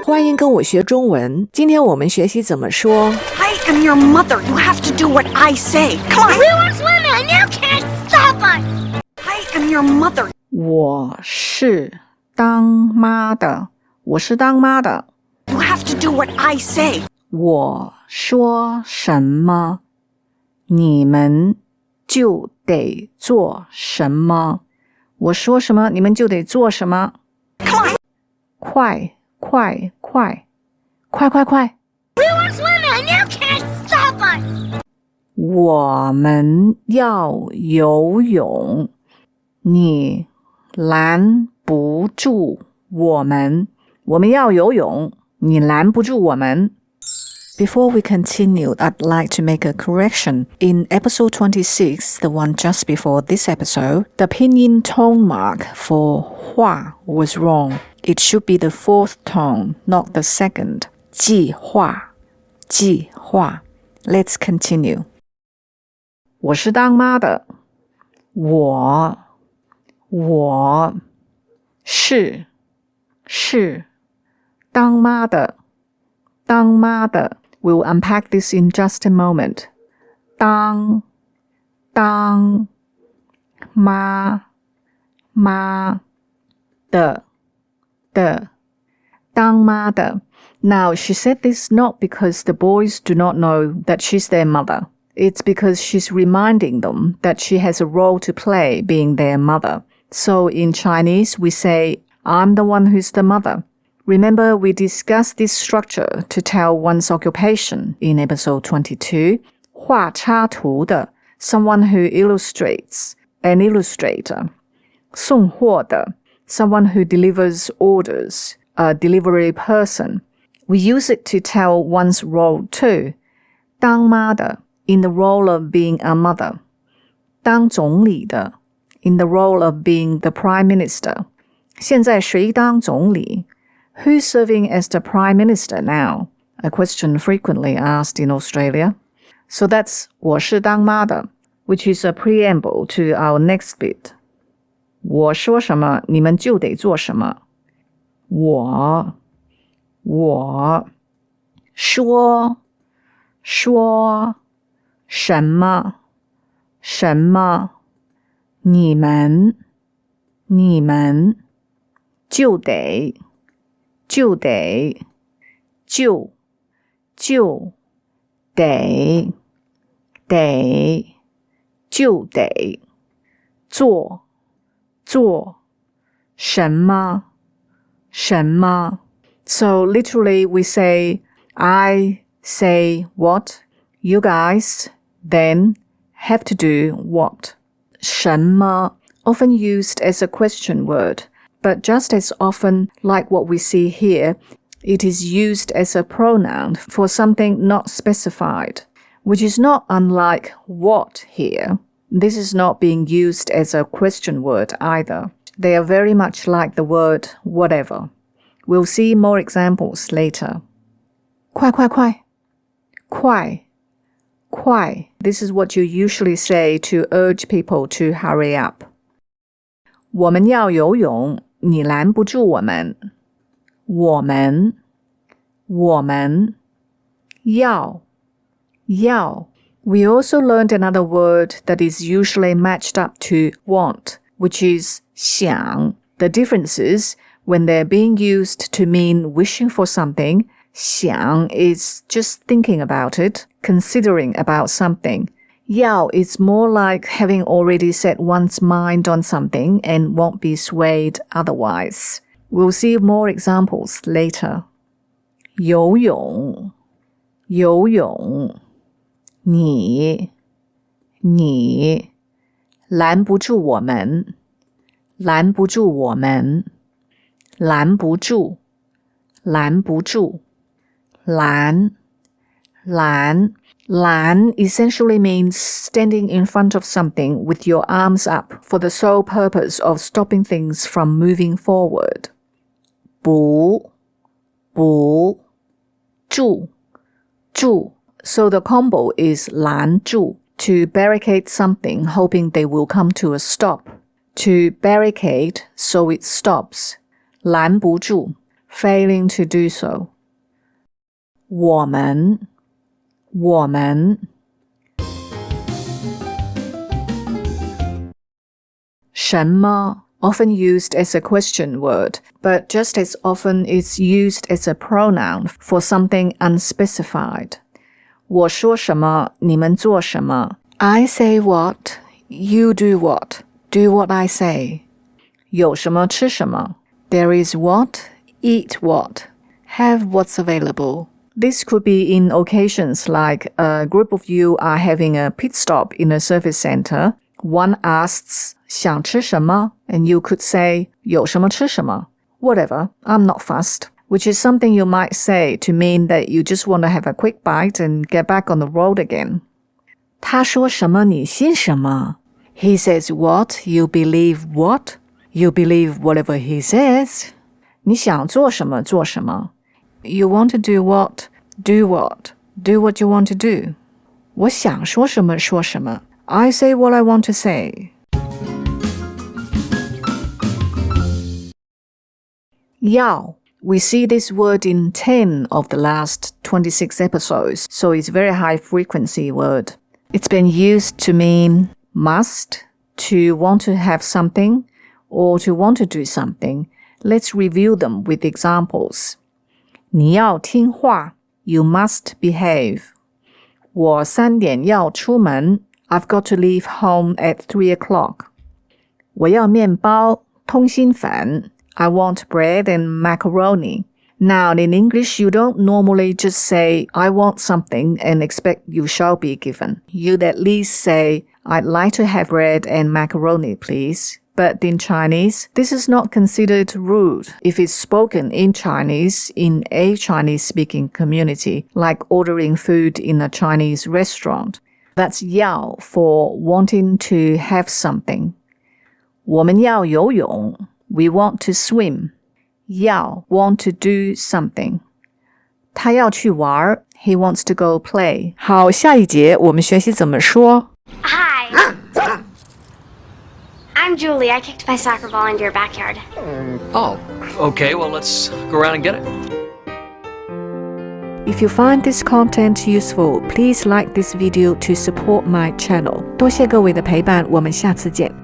欢迎跟我学中文。今天我们学习怎么说 I am your mother. You have to do what I say. Come on. We were swimming. You can't stop us. I am your mother. 我是当妈的，我是当妈的。 You have to do what I say. 我说什么，你们就得做什么。我说什么，你们就得做什么。 Come on. 快快快，快快快！ We were swimming. You can't stop us. 我们要游泳，你拦不住我们。我们要游泳，你拦不住我们。Before we continue, I'd like to make a correction. In episode 26, the one just before this episode, the pinyin tone mark for 画 was wrong. It should be the fourth tone, not the second. 计划，计划。Let's continue. 我是当妈的，我是当妈的，当妈的。We'll unpack this in just a moment. 当妈的当妈的。Now, she said this not because the boys do not know that she's their mother. It's because she's reminding them that she has a role to play being their mother. So in Chinese, we say, I'm the one who's the mother. Remember, we discussed this structure to tell one's occupation in episode 22. 画插图的 someone who illustrates, an illustrator. 送货的 someone who delivers orders, a delivery person. We use it to tell one's role too. 当妈的 in the role of being a mother. 当总理的 in the role of being the prime minister. 现在谁当总理？Who's serving as the Prime Minister now? A question frequently asked in Australia. So that's 我是当妈的 which is a preamble to our next bit. 我说什么，你们就得做什么。我说什么，你们就得做什么。So literally we say, I say what, you guys then have to do what. 什么 often used as a question word, but just as often, like what we see here, it is used as a pronoun for something not specified, which is not unlike what here. This is not being used as a question word either. They are very much like the word whatever. We'll see more examples later. 快快快. This is what you usually say to urge people to hurry up. 我们要游泳，你拦不住我们。我们要。We also learned another word that is usually matched up to want, which is 想. The difference is when they're being used to mean wishing for something, 想 is just thinking about it, considering about something. 要 is more like having already set one's mind on something and won't be swayed otherwise. We'll see more examples later. 游泳你拦不住我们拦essentially means standing in front of something with your arms up for the sole purpose of stopping things from moving forward. 不住 So the combo is 拦住 to barricade something hoping they will come to a stop. To barricade so it stops. 拦不住 failing to do so. 我们什么 often used as a question word, but just as often it's used as a pronoun for something unspecified. 我说什么，你们做什么。I say what, you do what. Do what I say. 有什么吃什么。There is what, eat what. Have what's available. This could be in occasions like a group of you are having a pit stop in a service center. One asks, 想吃什么? And you could say, 有什么吃什么? Whatever, I'm not fussed. Which is something you might say to mean that you just want to have a quick bite and get back on the road again. 他说什么你信什么? He says what, you believe what? You believe whatever he says. 你想做什么做什么? You want to do what? Do what? Do what you want to do. 我想说什么说什么. I say what I want to say. 要 We see this word in 10 of the last 26 episodes, so it's a very high frequency word. It's been used to mean must, to want to have something, or to want to do something. Let's review them with examples. 你要听话 You must behave. 我3点要出门 I've got to leave home at 3 o'clock. 我要面包通心粉 I want bread and macaroni. Now, in English, you don't normally just say, I want something and expect you shall be given. You'd at least say, I'd like to have bread and macaroni, please. But in Chinese, this is not considered rude if it's spoken in Chinese in a Chinese-speaking community, like ordering food in a Chinese restaurant. That's 要 for wanting to have something. 我们要游泳 We want to swim. 要 want to do something. 他要去玩 He wants to go play. 好，下一节我们学习怎么说。Hi. I'm Julie. I kicked my soccer ball into your backyard. Oh, okay, well, let's go around and get it. If you find this content useful, please like this video to support my channel. 多谢各位的陪伴，我们下次见。